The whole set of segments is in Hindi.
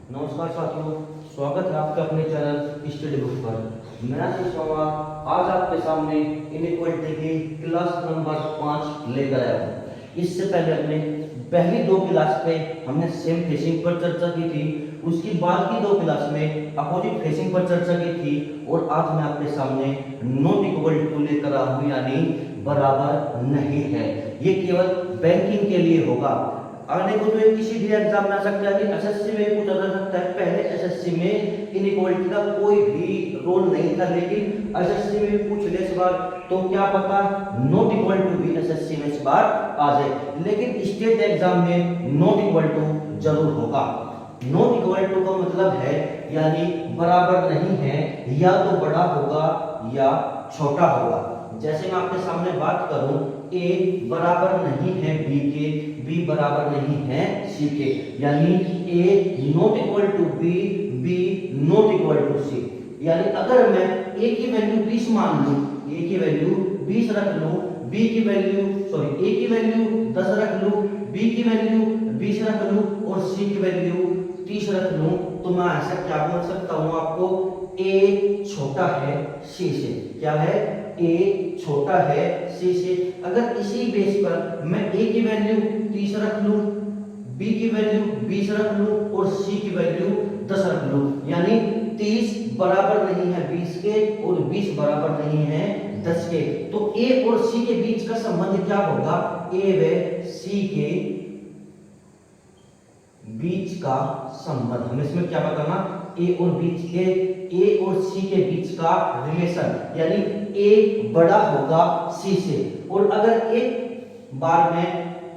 नमस्कार साथियों, स्वागत है आपका अपने चैनल स्टडी बुक पर। मैं आशीष शर्मा आज आपके सामने इनइक्वालिटी की क्लास नंबर 5 लेकर आया हूँ। इससे पहले हमने पहली दो क्लास पे हमने सेम फेसिंग पर चर्चा की थी, उसकी बाद की दो क्लास में अपोजिट फेसिंग पर चर्चा की थी और आज मैं आपके सामने नॉट इक्वल टू लेकर आया हूँ, यानी बराबर नहीं है। ये केवल बैंकिंग के लिए होगा। आने को तो ये किसी भी एग्जाम में आ सकता है कि एसएससी में पूछा जा सकता है। पहले एसएससी में इनइक्वालिटी का कोई भी रोल नहीं था, लेकिन एसएससी में भी पूछ ले इस बार, तो क्या पता नॉट इक्वल टू भी एसएससी में इस बार आ जाए। लेकिन स्टेट एग्जाम में नॉट इक्वल टू जरूर होगा। नॉट इक्वल टू का मतलब है यानी बराबर नहीं है, या तो बड़ा होगा या छोटा होगा। जैसे मैं आपके सामने बात करूं, ए बराबर नहीं है बी के, बी बराबर नहीं है सी के, यानी A not equal to B, B not equal to C. यानी अगर मैं ए की वैल्यू 20 मान लूं, ए की वैल्यू 20 रख लूं, बी की वैल्यू ए की वैल्यू 10 रख लूं, बी की वैल्यू 20 रख लूं और सी की वैल्यू 30 रख लूं, तो मैं ऐसा क्या बोल सकता हूं आपको, ए छोटा है सी से। क्या है? ए छोटा है सी से। अगर इसी बेस पर मैं ए की वैल्यू 30 रख लूं, बी की वैल्यू 20 रख लूं और सी की वैल्यू 10 रख लूं, यानी 30 बराबर नहीं है 20 के और 20 बराबर नहीं है 10 के, तो ए और सी के बीच का संबंध क्या होगा? ए व सी के बीच का संबंध। हमें इसमें क्या बताना? ए और सी के बीच का रिलेशन, यानी ए बड़ा होगा सी से। और अगर एक बार में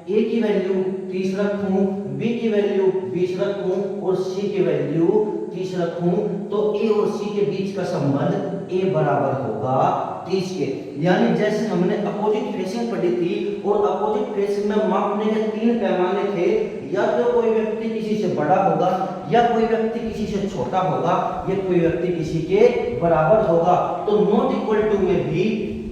ए की वैल्यू 30 रखूं, बी की वैल्यू 20 रखूं और सी की वैल्यू 30 रखूं, तो ए और सी के बीच का संबंध ए बराबर होगा 30 के। यानी जैसे हमने अपोजिट फेसिंग पढ़ी थी और अपोजिट फेसिंग में मापने के 3 पैमाने थे, या तो कोई व्यक्ति किसी से बड़ा होगा, या कोई व्यक्ति किसी से छोटा होगा, या कोई व्यक्ति किसी के बराबर होगा। तो नॉट इक्वल टू में भी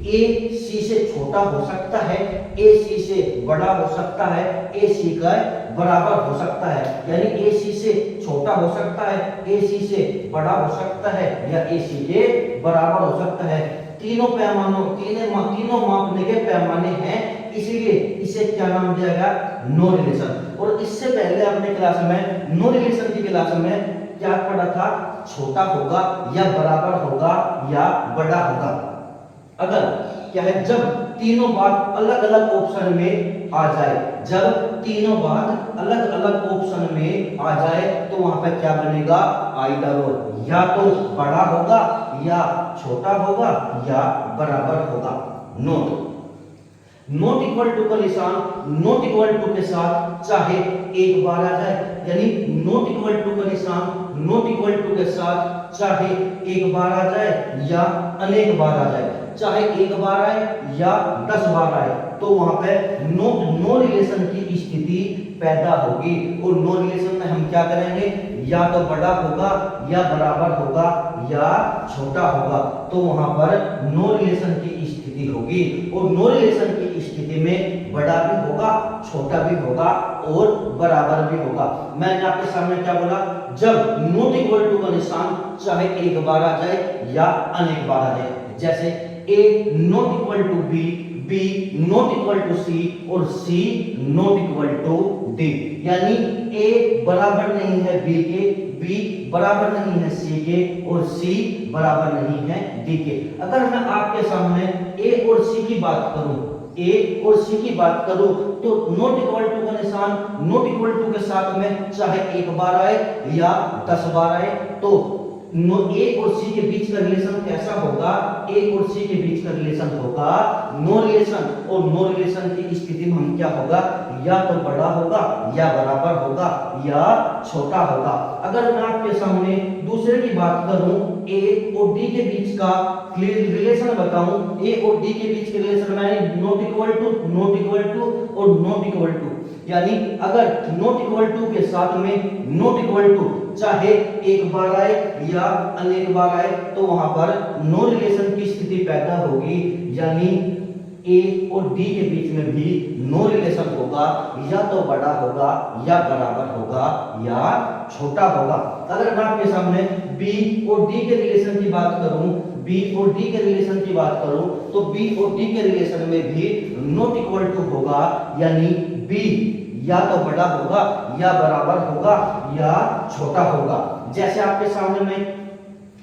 ए सी से छोटा हो सकता है, ए सी से बड़ा हो सकता है, ए सी का बराबर हो सकता है। यानी ए सी से छोटा हो सकता है, ए सी से बड़ा हो सकता है, या ए सी के बराबर हो सकता है। तीनों पैमानों तीनों मापने के पैमाने हैं, इसलिए इसे क्या नाम दिया गया? No relation. और इससे पहले अपने क्लास में नो रिलेशन की क्लास में क्या पढ़ा था? छोटा होगा या बराबर होगा या बड़ा होगा। अगर क्या है, जब तीनों बात अलग अलग ऑप्शन में आ जाए, जब तीनों बात अलग अलग ऑप्शन में आ जाए, तो वहां पर क्या बनेगा? आइदर और, या तो बड़ा होगा या छोटा होगा या बराबर होगा। नॉट इक्वल टू का निशान नॉट इक्वल टू के साथ चाहे एक बार आ जाए, यानी नॉट इक्वल टू का निशान नॉट इक्वल टू के साथ चाहे एक बार आ जाए या अनेक बार आ जाए, चाहे एक बार आए या 10 बार आए, तो वहां पे नो रिलेशन की स्थिति पैदा होगी। और नो रिलेशन में हम क्या करेंगे? या तो बड़ा होगा या बराबर होगा या छोटा होगा, तो वहां पर नो रिलेशन की स्थिति होगी। और नो रिलेशन की स्थिति में बड़ा भी होगा, छोटा भी होगा और बराबर भी होगा। मैंने आपके सामने क्या बोला? जब नॉट इक्वल टू का निशान चाहे एक बार आ जाए या अनेक बार आ जाए, जैसे A not equal to B, B not equal to C और C not equal to D. यानी ए बराबर नहीं है बी के, बी बराबर नहीं है सी के और सी बराबर नहीं है डी के। अगर मैं आपके सामने ए और सी की बात करूं, ए और सी की बात करूं, तो नॉट इक्वल टू का निशान नॉट इक्वल टू के साथ में चाहे एक बार आए या 10 बार आए, तो ए और सी के बीच का रिलेशन कैसा होगा? ए और सी के बीच का रिलेशन होगा नो रिलेशन। और नो रिलेशन की स्थिति में हम क्या होगा? या तो बड़ा होगा या बराबर होगा या छोटा होगा। अगर मैं आपके सामने दूसरे की बात करूं, ए और डी के बीच का रिलेशन बताऊं, ए और डी के बीच के रिलेशन में नॉट इक्वल टू और नॉट इक्वल टू, यानी अगर नॉट इक्वल टू के साथ में नॉट इक्वल टू चाहे एक बार आए या अनेक बार आए, तो वहां पर नो रिलेशन की स्थिति पैदा होगी। यानी ए और डी के बीच में भी नो रिलेशन होगा, या तो बड़ा होगा या बराबर होगा या छोटा होगा। अगर मैं आपके सामने बी और डी के रिलेशन की बात करूं, बी और डी के रिलेशन की बात करूं तो बी और डी के रिलेशन में भी नॉट इक्वल टू होगा, यानी बी या तो बड़ा होगा या बराबर होगा या छोटा होगा। जैसे आपके सामने में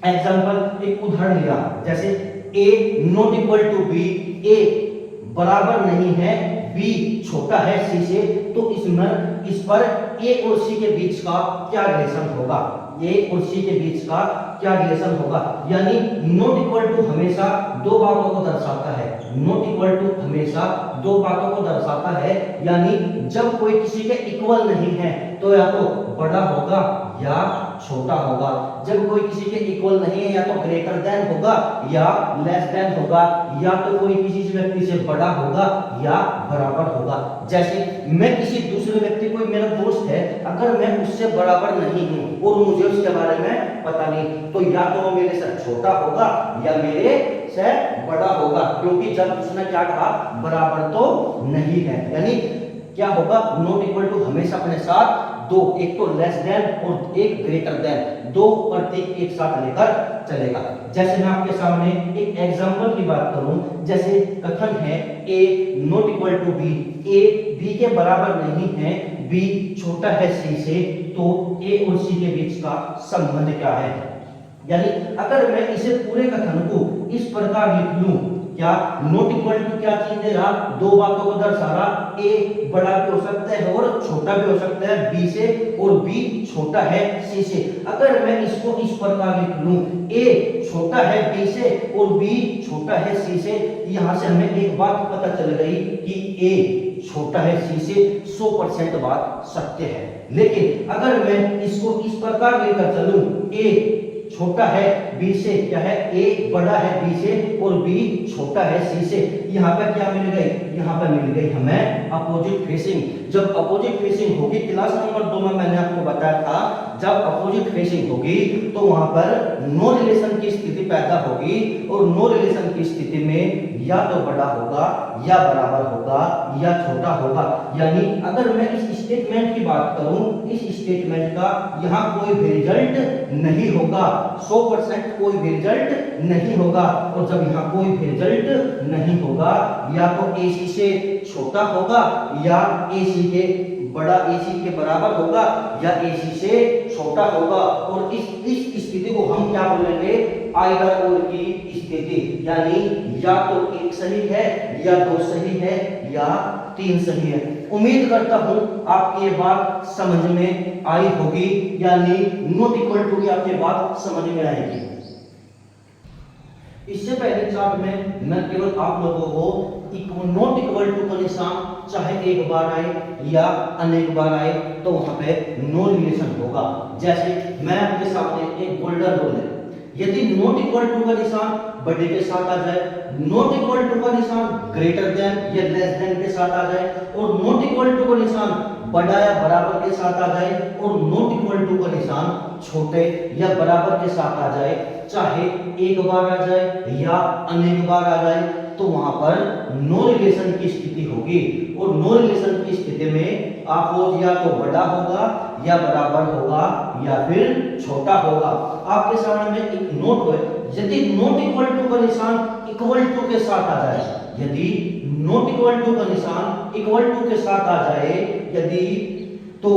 एग्जांपल एक उदाहरण लिया, जैसे A not equal to B, ए बराबर नहीं है बी छोटा है सी से, तो इसमें इस पर ए और सी के बीच का क्या रिलेशन होगा, ए और सी के बीच का क्या रिलेशन होगा। यानी नॉट इक्वल टू हमेशा दो बातों को दर्शाता है, नॉट इक्वल टू हमेशा दो बातों को दर्शाता है, यानी जब कोई किसी के इक्वल नहीं है तो या तो बड़ा होगा या छोटा होगा, जब कोई किसी के इक्वल नहीं है या तो ग्रेटर देन होगा या लेस देन होगा, या तो कोई किसी व्यक्ति से बड़ा होगा या बराबर होगा। जैसे मैं किसी दूसरे व्यक्ति, कोई मेरा दोस्त है, अगर मैं उससे बराबर नहीं हूं और मुझे उसके बारे में पता नहीं, तो या तो वो मेरे से छोटा होगा या मेरे से बड़ा होगा, क्योंकि जब उसने क्या कहा बराबर तो नहीं है। यानी क्या होगा, नॉट इक्वल टू हमेशा अपने साथ दो, एक तो लेस देन और एक ग्रेटर देन, दो प्रतीक एक साथ लेकर चलेगा। जैसे मैं आपके सामने एक एग्जांपल की बात करूं, जैसे कथन है A not equal to B, A B के बराबर नहीं है, बी छोटा है सी से, तो ए और सी के बीच का संबंध क्या है। यानी अगर मैं इसे पूरे कथन को इस प्रकार लिख लूं, क्या नॉट इक्वल टू क्या चीज दे रहा, दो बातों को दर्शा रहा, ए बड़ा भी हो सकता है और छोटा भी हो सकता है बी से, और बी छोटा है सी से। अगर मैं इसको इस प्रकार लिख लूं, ए छोटा है बी से और बी छोटा है सी से, यहां से हमें एक बात पता चल गई कि ए छोटा है सी से 100% बात सत्य है। लेकिन अगर मैं इसको इस प्रकार लेकर चलूं, ए छोटा है बी से, क्या है, ए बड़ा है बी से और बी छोटा है सी से, यहाँ पर क्या मिल गई, यहाँ पर मिल गई हमें अपोजिट फेसिंग। जब अपोजिट फेसिंग होगी, क्लास नंबर 2 में मैंने आपको बताया था, जब अपोजिट फेसिंग होगी तो वहां पर नो रिलेशन की स्थिति पैदा होगी, और नो रिलेशन की स्थिति में या तो बड़ा होगा या बराबर होगा या छोटा होगा। यानी अगर मैं इस स्टेटमेंट की बात करूं, इस स्टेटमेंट का यहाँ कोई भी रिजल्ट नहीं होगा, 100% कोई भी रिजल्ट नहीं होगा, और जब यहाँ कोई भी रिजल्ट नहीं होगा, या तो AC से छोटा होगा या AC के बड़ा, AC के बराबर होगा या AC से छोटा होगा, और इस स्थिति को हम क्या बोलेंगे, आइदर और की स्थिति। यानी या तो एक सही है या दो सही है या तीन सही है। उम्मीद करता हूं आपकी ये बात समझ में आई होगी, यानी नॉट इक्वल टू की आपकी बात समझ में आएगी। इससे पहले चार्ट में मैं केवल आप लोगों को नॉट इक्वल टू का निशान चाहे एक बार आए या अनेक बार आए तो वहां पे नो रिलेशन होगा। जैसे मैं आपके सामने एक गोल्डन रूल है, यदि नॉट इक्वल टू का निशान बड़े के साथ आ जाए, नॉट इक्वल टू का निशान ग्रेटर देन या लेस देन के साथ आ जाए, और नॉट इक्वल टू का निशान बड़ा या बराबर के साथ आ जाए, और नॉट इक्वल टू का निशान छोटे या बराबर के साथ आ जाए, चाहे एक बार आ जाए या अनेक बार आ जाए, तो वहां पर नो रिलेशन की स्थिति होगी। और नो रिलेशन की स्थिति में अपोज या तो बड़ा होगा या बराबर होगा या फिर छोटा होगा। आपके सामने में एक नोट है, यदि नॉट इक्वल टू का निशान इक्वल टू के साथ आ जाए, यदि नॉट इक्वल टू का निशान इक्वल टू के साथ आ जाए, यदि तो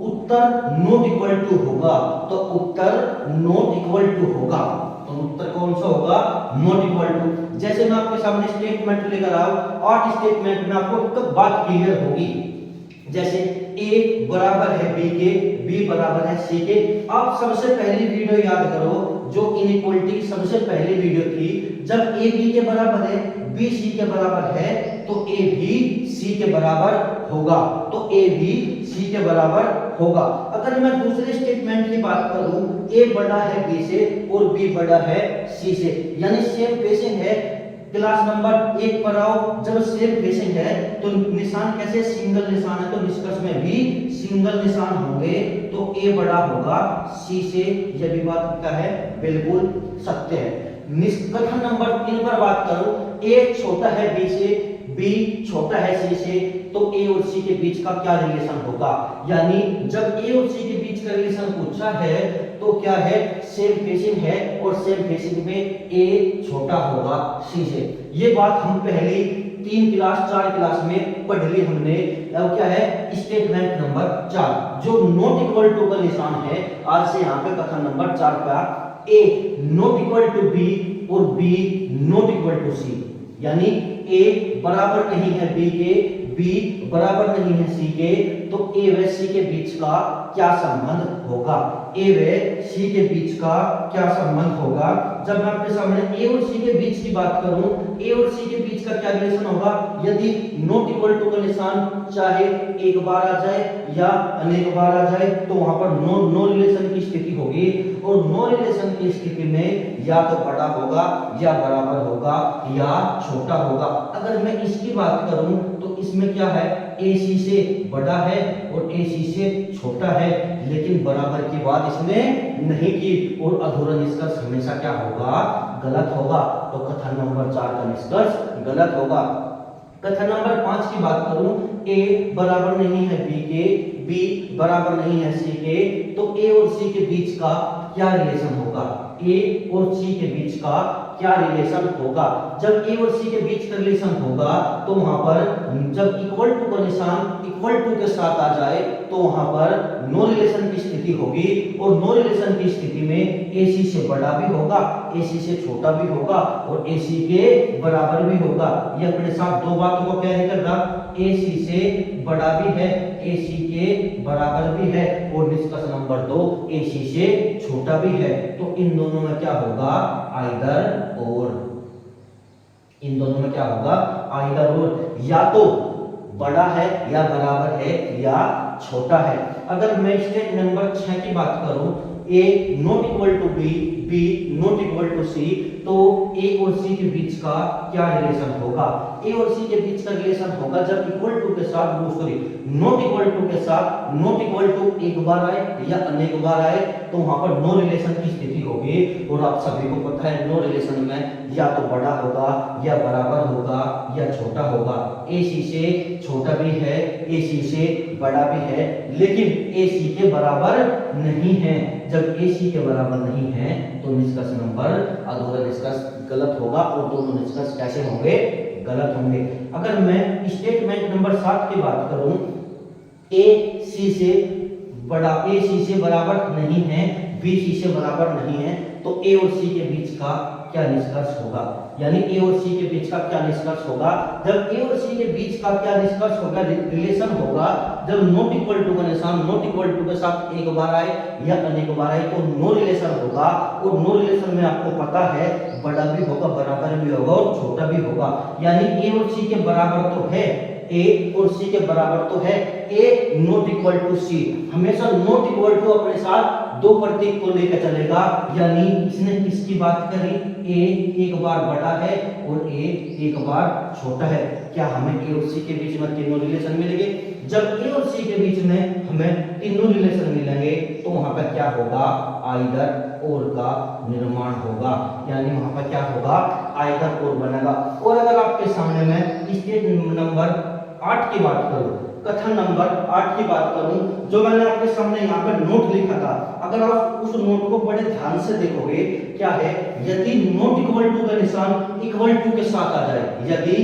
उत्तर नॉट इक्वल टू होगा, तो उत्तर नॉट इक्वल टू होगा, तो उत्तर कौन सा होगा, नॉट इक्वल टू। जैसे मैं आपके सामने स्टेटमेंट लेकर आऊं, 8 स्टेटमेंट में आपको एक बात क्लियर होगी। जैसे ए बराबर है बी के, बी बराबर है सी के। आप सबसे पहली वीडियो याद करो, जो इनइक्वालिटी की सबसे पहली वीडियो थी, जब ए बी के बराबर है, बी सी के बराबर है, तो ए भी सी के बराबर होगा, तो ए भी सी के बराबर होगा। अगर मैं दूसरे स्टेटमेंट की बात करूं, ए बड़ा है बी से और बी बड़ा है सी से, यानी सेम फेसिंग है। क्लास नंबर 1 पर आओ, जब सेम फेसिंग है तो निशान कैसे, सिंगल निशान है तो निष्कर्ष में भी सिंगल निशान होंगे, तो ए बड़ा होगा सी से, यह भी बात क्या है, बिल्कुल सत्य है। कथन नंबर 3 पर बात करूं, ए छोटा है बी से, बी छोटा है सी से, तो ए और सी के बीच का क्या रिलेशन होगा। यानी जब ए और सी के बीच का रिलेशन पूछा है तो क्या है, सेम फेसिंग है और सेम फेसिंग में ए छोटा होगा सी से। ये बात हम पहले 3 क्लास 4 क्लास में पढ़ ली हमने। अब क्या है, स्टेटमेंट नंबर 4 जो नॉट इक्वल टू का निशान है। आज से यहाँ पे कथन नंबर 4 का ए नॉट इक्वल टू बी और B not equal to C, यानी ए बराबर नहीं है बी के, बी बराबर नहीं है सी के, तो ए व सी के बीच का क्या संबंध होगा। ए व सी के बीच का क्या संबंध होगा। जब मैं आपके सामने ए और सी के बीच की बात करूं, ए और सी के बीच का क्या रिलेशन होगा। यदि नॉट इक्वल टू का निशान चाहे एक बार आ जाए या अनेक बार आ जाए, तो वहां पर नो रिलेशन की स्थिति होगी। और नो रिलेशन की स्थिति में या तो बड़ा होगा या बराबर होगा या छोटा होगा। अगर मैं इसकी बात करूं तो इसमें क्या है, ए सी से बड़ा है और ए सी से छोटा है, लेकिन बराबर की बात इसने नहीं की। और अधूरा निष्कर्ष हमेशा क्या होगा, गलत होगा। तो कथन नंबर 4 का निष्कर्ष गलत होगा। कथन नंबर 5 की बात करूं, ए बराबर नहीं है बी के, बी बराबर नहीं है सी के, तो ए और सी के बीच का क्या रिलेशन होगा। ए और सी के बीच का क्या रिलेशन होगा। जब ए और सी के बीच का रिलेशन होगा तो वहां पर जब इक्वल टू का निशान इक्वल टू के साथ आ जाए तो वहां पर नो रिलेशन की स्थिति होगी। और नो रिलेशन की स्थिति में ए सी से बड़ा भी होगा, ए सी से छोटा भी होगा और ए सी के बराबर भी होगा। ये अपने साथ दो बातों को कैरी कर रहा, ए सी से बड़ा भी है, ए सी के बराबर भी है, और निष्कर्ष नंबर 2 ए सी से छोटा भी है। तो इन दोनों में क्या होगा, आइदर और। इन दोनों में क्या होगा, आइदर और। या तो बड़ा है या बराबर है या छोटा है। अगर मैं स्टेटमेंट नंबर 6 की बात करूं, A not equal to B, B not equal to C, तो ए और सी के बीच का क्या रिलेशन होगा। ए और सी के बीच का रिलेशन होगा जब इक्वल टू के साथ नॉट इक्वल टू के साथ नॉट इक्वल टू एक बार आए या अनेक बार आए, तो वहां पर नो रिलेशन की स्थिति होगी। और आप सभी को पता है नो रिलेशन में या तो बड़ा होगा या बराबर होगा या छोटा होगा। ए सी से छोटा भी है, ए सी से बड़ा भी है, लेकिन ए सी के बराबर नहीं है। जब ए सी के बराबर नहीं है तो निष्कर्ष नंबर अधूरा निष्कर्ष गलत होगा। और दोनों निष्कर्ष कैसे होंगे, गलत होंगे। अगर मैं स्टेटमेंट नंबर 7 की बात करूं, ए सी से बड़ा, ए सी से बराबर नहीं है, बी सी से बराबर नहीं है, तो ए और सी के बीच का क्या निष्कर्ष होगा। यानी ए और सी के बीच का क्या निष्कर्ष होगा। जब ए और सी के बीच का क्या निष्कर्ष होगा, रिलेशन होगा, जब नॉट इक्वल टू का निशान नॉट इक्वल टू के साथ एक बार आए या अनेक बार आए तो नो रिलेशन होगा। और नो रिलेशन में आपको पता है बड़ा भी होगा, बराबर भी होगा और छोटा भी होगा। यानी ए और सी के बराबर तो है, ए और सी के बराबर तो है, ए नॉट इक्वल टू सी। हमेशा नॉट इक्वल टू अपने साथ दो प्रतीक को लेकर चलेगा। यानी इसने किसकी बात करी, ए एक बार बड़ा है और ए एक बार छोटा है। क्या हमें ए और सी के बीच में तीनों रिलेशन मिलेंगे। जब ए और सी के बीच में हमें तीनों रिलेशन मिलेंगे तो वहां पर क्या होगा, आइदर और का निर्माण होगा। यानी वहां पर क्या होगा, आइदर और बनेगा। और अगर आपके सामने मैं स्टेटमेंट नंबर 8 की बात करूं, कथन नंबर 8 की बात करूं, जो मैंने आपके सामने यहाँ पर नोट लिखा था, अगर आप उस नोट को बड़े ध्यान से देखोगे, क्या है, यदि नॉट इक्वल टू का निशान इक्वल टू के साथ आ जाए, यदि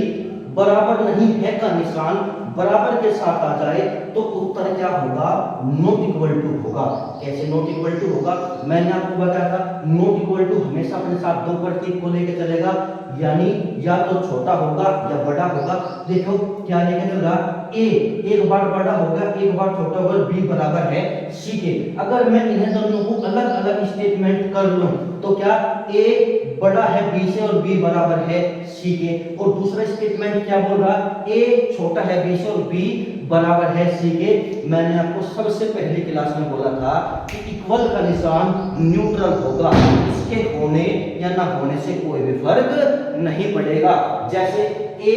बराबर नहीं है का निशान बराबर के साथ आ जाए तो उत्तर क्या होगा, नॉट इक्वल टू होगा। कैसे नॉट इक्वल टू होगा, मैंने आपको बताया था नॉट इक्वल टू हमेशा अपने साथ दो प्रतीक को लेकर चलेगा। यानी या तो छोटा होगा या बड़ा होगा। देखो क्या लेकर चल रहा, ए एक बार बड़ा होगा, एक बार छोटा होगा, बी बराबर है सी के। अगर मैं इन्हें दोनों को अलग अलग स्टेटमेंट कर लूं तो क्या, ए बड़ा है बी से और बी बराबर है सी के। और दूसरा स्टेटमेंट क्या बोल रहा, ए छोटा है बी से और बी बराबर है सी के। मैंने आपको सबसे पहली क्लास में बोला था कि इक्वल का निशान न्यूट्रल होगा, इसके होने या ना होने से कोई भी फर्क नहीं पड़ेगा। जैसे ए,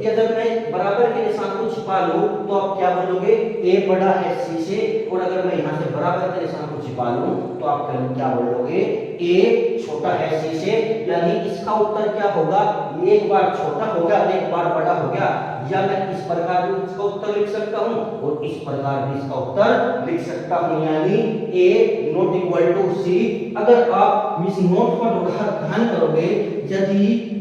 अगर मैं बराबर के निशान को छिपा लूं तो आप क्या बोलोगे, ए बड़ा है सी से, और अगर मैं यहाँ से बराबर के निशान को छिपा लूं तो आप क्या बोलोगे, ए छोटा है सी से। यानी इसका उत्तर क्या होगा, एक बार छोटा हो गया और एक बार बड़ा हो गया। या मैं इस प्रकार भी इसका उत्तर लिख सकता हूं और इस प्रकार भी इसका उत्तर लिख सकता हूं, यानी ए नॉट इक्वल टू सी। अगर आप इस नोट पर ध्यान करोगे, यदि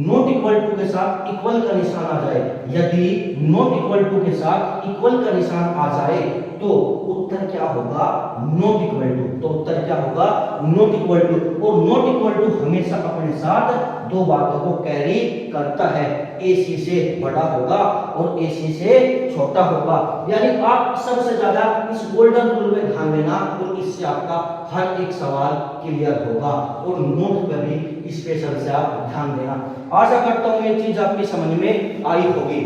नॉट इक्वल टू के साथ इक्वल का निशान आ जाए, यदि नॉट इक्वल टू के साथ इक्वल का निशान आ जाए तो उत्तर क्या होगा, नॉट इक्वल टू। तो उत्तर क्या होगा, नॉट इक्वल टू। और नॉट इक्वल टू हमेशा अपने साथ दो बातों को कैरी करता है, ए सी से बड़ा होगा और ए सी से छोटा होगा। यानी आप सबसे ज्यादा इस गोल्डन रूल में ध्यान देना और इससे आपका हर एक सवाल क्लियर होगा, और नोट पर भी स्पेशल से आप ध्यान देना। आशा करता हूं ये चीज आपकी समझ में आई होगी।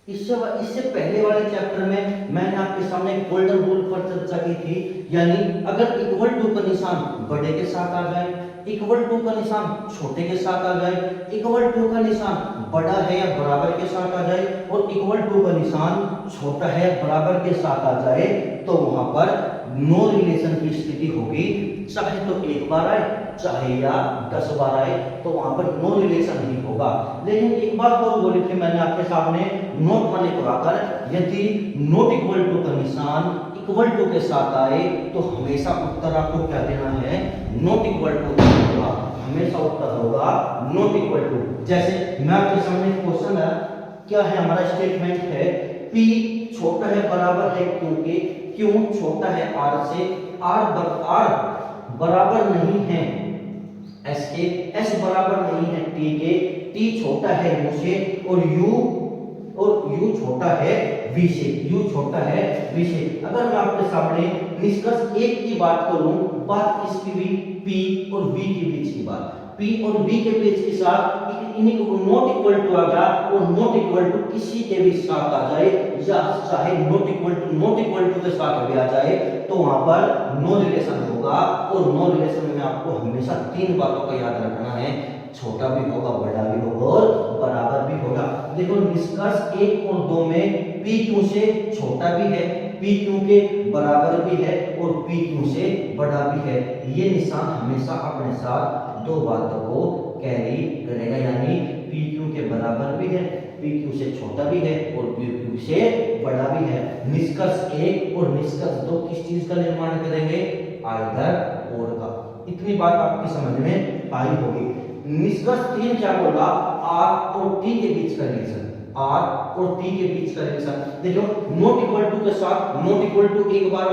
इससे पहले वाले चैप्टर में मैंने आपके सामने गोल्डन रूल पर चर्चा की थी, यानी अगर इक्वल टू का निशान बड़े के साथ आ जाए, इक्वल टू का निशान छोटे के साथ आ जाए, इक्वल टू का निशान बड़ा है या बराबर के साथ आ जाए, और इक्वल टू का निशान छोटा है या बराबर के साथ आ जाए, तो वहां पर नो रिलेशन की स्थिति होगी। चाहे तो एक बार आए, चाहे या 10 बार आए, तो वहां पर नो रिलेशन ही होगा। लेकिन एक बात और बोली थी मैंने आपके सामने नोट में लिखवाकर, यदि नॉट इक्वल टू का निशान इक्वल टू के साथ आए तो हमेशा उत्तर आपको क्या देना है, नॉट इक्वल टू होगा। हमेशा उत्तर होगा नॉट इक्वल टू। जैसे मैं आपके सामने क्वेश्चन है, क्या है हमारा स्टेटमेंट है, P छोटा है बराबर है क्योंकि, क्यों छोटा है R से, R बराबर नहीं है S के, S बराबर नहीं है T के, T छोटा है U से, और U छोटा है V से, U छोटा है V से। अगर मैं आपके सामने निष्कर्ष एक की बात करूं, बात किसकी भी, P और V के बीच की बात, P और V के बीच के साथ इन्हीं को नॉट इक्वल टू आ गया, और नॉट इक्वल टू किसी के भी साथ आ जाए, या चाहे नॉट इक्वल टू के साथ भी आ जाए, तो वहां पर नो रिलेशन होगा। और नो रिलेशन में आपको हमेशा तीन बातों का याद रखना है, छोटा भी होगा, बड़ा भी होगा और बराबर भी होगा। देखो निष्कर्ष 1 और 2 में P क्यू से छोटा भी है, P क्यू के बराबर भी है, और P क्यू से बड़ा भी है। ये निशान हमेशा अपने साथ दो बातों को कैरी करेगा, यानी P क्यू के बराबर भी है, P क्यू से छोटा भी है, और P क्यू से बड़ा भी है। निष्कर्ष 1 और निष्कर्ष 2 किस चीज का निर्माण करेंगे, आइदर और का। इतनी बात आपकी समझ में आई होगी। निष्कर्ष 3 क्या बोला, R और T के बीच का रिलेशन, R और T के बीच का रिलेशन। देखो नॉट इक्वल टू के साथ नॉट इक्वल टू एक बार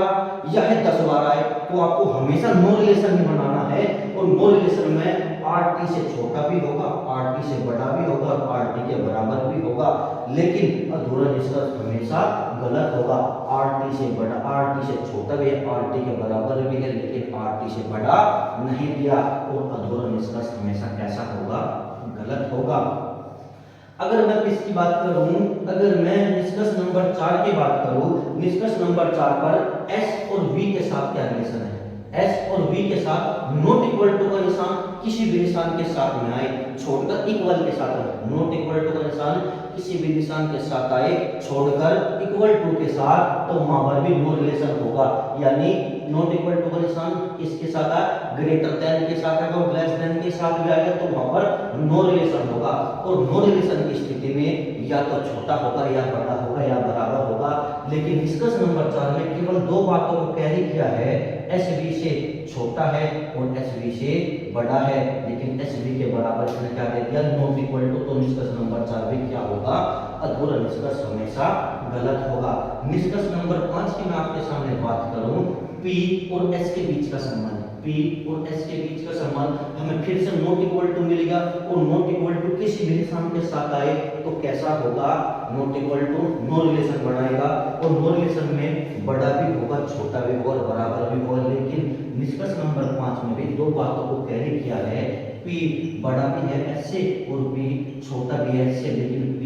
या 10 बार आए, तो आपको हमेशा नो रिलेशन ही बनाना है, और नो रिलेशन में RT से छोटा भी होगा, RT से बड़ा भी होगा, RT के बराबर भी होगा। लेकिन अधूरा निष्कर्ष हमेशा गलत होगा, RT से बड़ा, RT से छोटा भी है, RT के बराबर भी है, लेकिन RT से बड़ा नहीं दिया, और अधूरा निष्कर्ष हमेशा कैसा होगा, गलत होगा। अगर मैं किसकी बात करूं, अगर मैं निष्कर्ष नंबर 4 की बात करूं, निष्कर्ष नंबर 4 पर S और V के साथ क्या रिलेशन है, S और V के साथ नॉट इक्वल टू का निशान किसी भी निशान के साथ में आए, छोड़कर इक्वल के साथ आए, नॉट इक्वल टू का निशान किसी भी निशान के साथ आए, छोड़कर इक्वल टू के साथ, तो वहां पर भी नो रिलेशन होगा। यानी नॉट इक्वल टू का निशान किसके साथ आए, ग्रेटर देन के साथ आएगा, और लेस देन के साथ भी आएगा, तो वहां पर नो रिलेशन होगा। और नो रिलेशन की स्थिति में या तो छोटा होगा, या बड़ा होगा, या बराबर होगा। लेकिन निष्कर्ष नंबर 4 में केवल दो बातों को कैरी किया है, SV से छोटा है और SV से बड़ा है, लेकिन SV के बराबर इसने क्या दे दिया, नॉट इक्वल टू। तो निष्कर्ष नंबर 4 में क्या होगा, अधूरा निष्कर्ष हमेशा गलत होगा। निष्कर्ष नंबर 5 की मैं आपके सामने बात करूं, P और S के बीच का संबंध, P और S के बीच का संबंध हमें फिर से नॉट इक्वल टू मिलेगा, और नॉट इक्वल टू किसी भी निशान के साथ आए तो कैसा होगा, not equal to no relation बनाएगा, और नो रिलेशन में बड़ा भी होगा, छोटा भी होगा, और बराबर भी होगा। लेकिन निष्कर्ष नंबर 5 में भी दो बातों को कैरी किया है, P बड़ा भी है S से, और P छोटा भी है S से, लेकिन P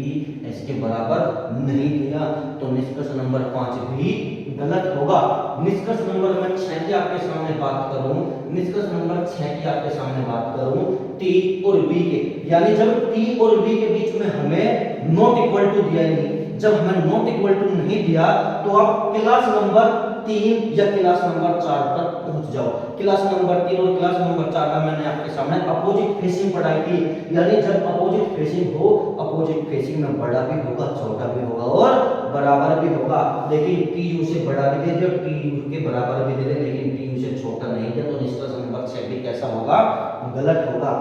S के बराबर नहीं दिया, तो निष्कर्ष नंबर 5 भी गलत होगा। निष्कर्ष नंबर मैं 6 की आपके सामने बात करूं, निष्कर्ष नंबर 6 की आपके सामने बात करूं, टी और बी के, यानी जब टी और बी के बीच में हमें नॉट इक्वल टू दिया नहीं, जब हमें नॉट इक्वल टू नहीं दिया तो आप क्लास नंबर 3 या क्लास नंबर 4 तक पहुंच जाओ। क्लास नंबर 3 और क्लास नंबर 4 में मैंने आपके सामने अपोजिट फेसिंग पढ़ाई थी, यानी जब अपोजिट फेसिंग हो, अपोजिट फेसिंग में बड़ा भी होगा, छोटा भी होगा और बराबर भी होगा। लेकिन टी यू से बड़ा भी दे दे और टी यू के बराबर भी दे दे, लेकिन टी यू से छोटा नहीं दे, तो निष्कर्ष नंबर 6 भी कैसा होगा, गलत होगा।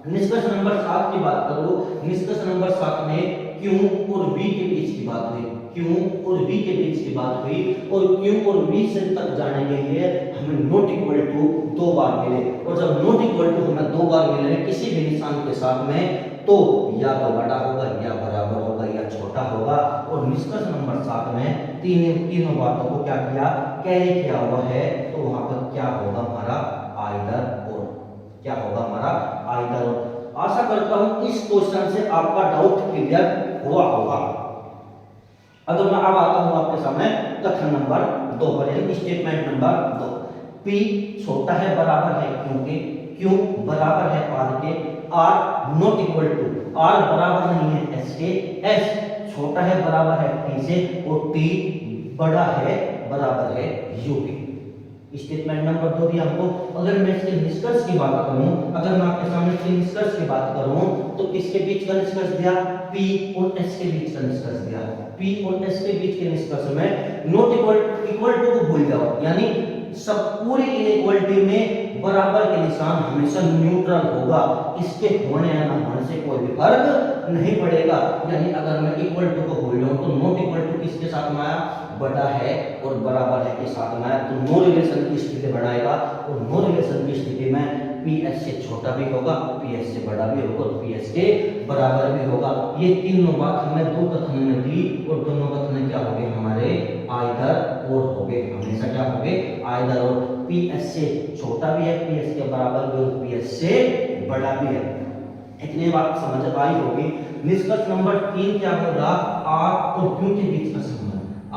निष्कर्ष नंबर 7 की बात करो, निष्कर्ष नंबर 7 में क्यू और वी के बीच की बात हुई, क्यू और वी के बीच की बात हुई, और क्यू और वी से तक जाने के लिए हमें नॉट इक्वल टू 2 बार मिले, और जब नॉट इक्वल टू हमें 2 बार मिले किसी भी निशान के साथ में, तो या तो बड़ा होगा या बराबर होगा या छोटा होगा। और निष्कर्ष नंबर 7 में तीनों बातों को क्या किया, कैरी किया हुआ है, तो वहां पर क्या होगा हमारा आइदर और, क्या होगा हमारा आइदर और। आशा करता हूं इस क्वेश्चन से आपका डाउट क्लियर हुआ होगा। अगर मैं अब आता हूं आपके सामने कथन नंबर 2 पर, यानी स्टेटमेंट नंबर 2। P छोटा है बराबर है क्योंकि, Q बराबर है R के, R not equal to, R बराबर नहीं है S के, S छोटा है बराबर है T से, और T बड़ा है बराबर है U के। स्टेटमेंट नंबर 2 दिया हमको। अगर मैं इसके निष्कर्ष की बात करूं, अगर मैं आपके सामने इसके निष्कर्ष की बात करूं, तो किसके बीच का निष्कर्ष दिया, P और S के बीच का निष्कर्ष दिया। P और S के बीच के निष्कर्ष में नॉट इक्वल टू को भूल जाओ, यानी सब पूरी इनइक्वालिटी में बराबर के निशान हमेशा न्यूट्रल होगा, इसके होने या ना होने से कोई भी फर्क नहीं पड़ेगा। यानी अगर मैं इक्वल टू को भूल जाऊं तो नॉट इक्वल टू किसके साथ में आया, बड़ा है और बराबर है के साथ में आया, तो नो रिलेशन की स्थिति बनाएगा, और नो रिलेशन की स्थिति में PS से छोटा भी होगा, PS से बड़ा भी होगा और PS के बराबर भी होगा। ये तीनों बात हमें 2 कथनों में दी, और दोनों कथन क्या हो गए हमारे, आइदर और हो गए, हमेशा क्या हो गए, आइदर और। PS से छोटा भी है, PS के बराबर भी और PS से बड़ा भी है। इतनी बात समझ आई होगी। निष्कर्ष नंबर 3 क्या होगा, R और Q के बीच का संबंध,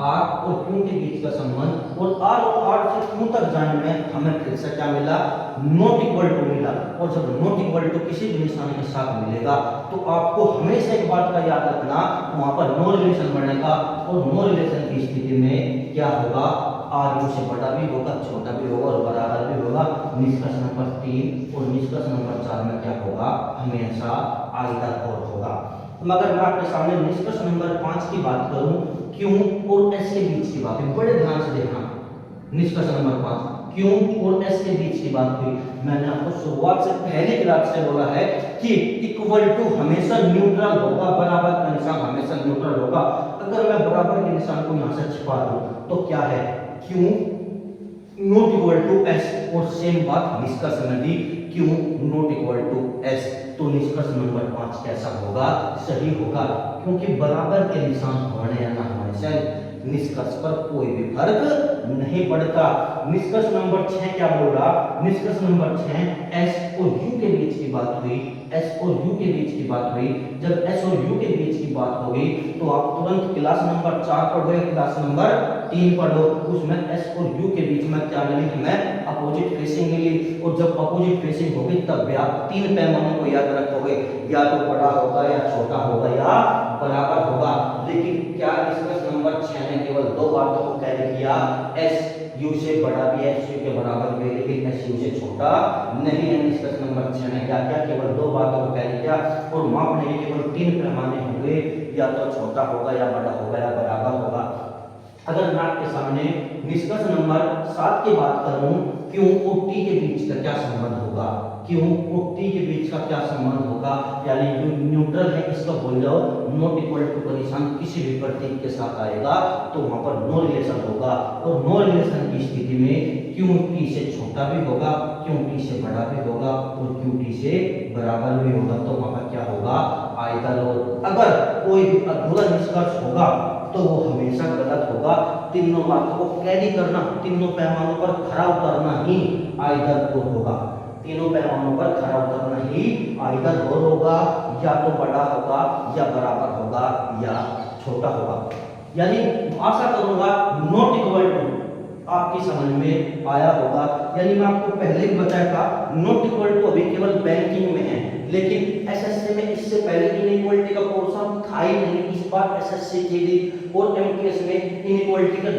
R और Q के बीच का संबंध, और R और R से Q तक जाने में हमें फिर से क्या मिला, नॉट इक्वल टू मिला। और जब नॉट इक्वल टू किसी भी निशान के साथ मिलेगा तो आपको हमेशा एक बात का याद रखना, वहां पर नो रिलेशन बनेगा, और नो रिलेशन की स्थिति में क्या होगा, R U से बड़ा भी होगा, छोटा भी होगा और बराबर भी होगा। निष्कर्ष नंबर 3 और निष्कर्ष नंबर 4 में क्या होगा, हमेशा आइदर और होगा। मगर मैं आपके सामने निष्कर्ष नंबर 5 की बात करूं, Q और S के बीच की बात है, बड़े ध्यान से देखना। निष्कर्ष नंबर 5 Q और S के बीच की बात हुई। मैंने आपको शुरुआत से पहले क्लास से बोला है कि इक्वल टू हमेशा न्यूट्रल होगा, बराबर का निशान हमेशा न्यूट्रल होगा। अगर मैं बराबर के निशान को यहां से छिपा दूं तो क्या है, Q not equal to S, और सेम बात निष्कर्ष में दी, Q not equal to S, तो निष्कर्ष नंबर 5 कैसा होगा, सही होगा, क्योंकि बराबर के निशान होने या ना होने से निष्कर्ष पर कोई भी फर्क नहीं पड़ता। निष्कर्ष नंबर 6 क्या बोल रहा, निष्कर्ष नंबर 6 S और U के बीच की बात हुई, S और U के बीच की बात हुई। जब S और U के बीच की बात हो गई तो आप तुरंत क्लास नंबर 4 पढ़ो या क्लास नंबर 3 पढ़ो, उसमें S और U के बीच में क्या मिली, हमें अपोजिट फेसिंग मिली। और जब अपोजिट फेसिंग होगी तब भी आप 3 पैमानों को याद रखोगे, या तो बड़ा होगा या छोटा होगा या बराबर होगा। लेकिन क्या निष्कर्ष नंबर 6 ने केवल 2 बातों को कैरी किया, S U से बड़ा भी है, S U के बराबर भी है, लेकिन S U से छोटा नहीं है। निष्कर्ष नंबर 6 ने क्या किया, केवल 2 बातों को कैरी किया, और मापने के केवल 3 पैमाने होंगे, या तो छोटा होगा या बड़ा होगा या बराबर होगा। अगर मैं आपके सामने निष्कर्ष नंबर 7 की बात करूं, Q और T के बीच का क्या संबंध होगा, Q और T के बीच का क्या संबंध होगा, यानी जो न्यूट्रल है इसका बोल जाओ, नॉट इक्वल टू का निशान किसी भी प्रतीक के साथ आएगा तो वहां पर नो रिलेशन होगा, और नो रिलेशन की स्थिति में Q T से छोटा भी होगा, Q T से बड़ा भी होगा और Q T से बराबर भी होगा, तो वहां पर क्या होगा, आइदर और। अगर कोई भी अधूरा निष्कर्ष होगा तो वो हमेशा गलत होगा। तीनों बातों को कैरी करना, तीनों पैमानों पर खरा उतरना ही आइदर और होगा, तीनों पैमानों पर खरा उतरना ही आइदर और होगा, या तो बड़ा होगा या बराबर होगा या छोटा होगा। यानी आशा करूंगा नॉट इक्वल टू आपकी समझ में आया होगा। यानी मैं आपको पहले भी बताया था नॉट इक्वल टू अभी केवल बैंकिंग में है, लेकिन एसएससी में इससे पहले इनइक्वालिटी का पोर्शन था ही नहीं। इस बार एसएससी जीडी और एमटीएस में इनइक्वालिटी का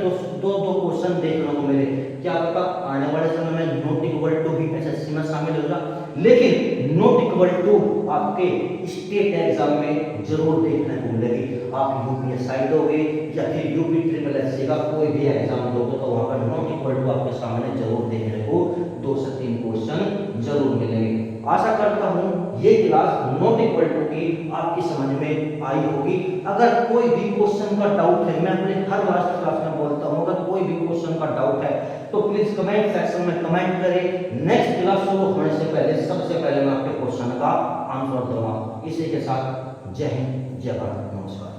दो क्वेश्चन देखने को मिले। क्या पता आने वाले समय में नॉट इक्वल टू भी एसएससी में शामिल होगा, लेकिन नॉट इक्वल टू आपके स्टेट एग्जाम में जरूर देखने को मिलेगी। आप यूपीएसआई दोगे या फिर यूपी ट्रिपल एससी का कोई भी एग्जाम दोगे तो वहां पर नॉट इक्वल टू आपके सामने जरूर देखने को 2 से 3 क्वेश्चन जरूर मिलेंगे। आशा करता हूं ये क्लास नॉट इक्वल टू की आपकी समझ में आई होगी। अगर कोई भी क्वेश्चन का डाउट है, मैं अपने हर लास्ट क्लास में बोलता हूं, अगर कोई भी क्वेश्चन का डाउट है तो प्लीज कमेंट सेक्शन में कमेंट करें। नेक्स्ट क्लास शुरू होने से पहले सबसे पहले मैं आपके क्वेश्चन का आंसर दूंगा। इसी के साथ जय हिंद, जय भारत, नमस्कार।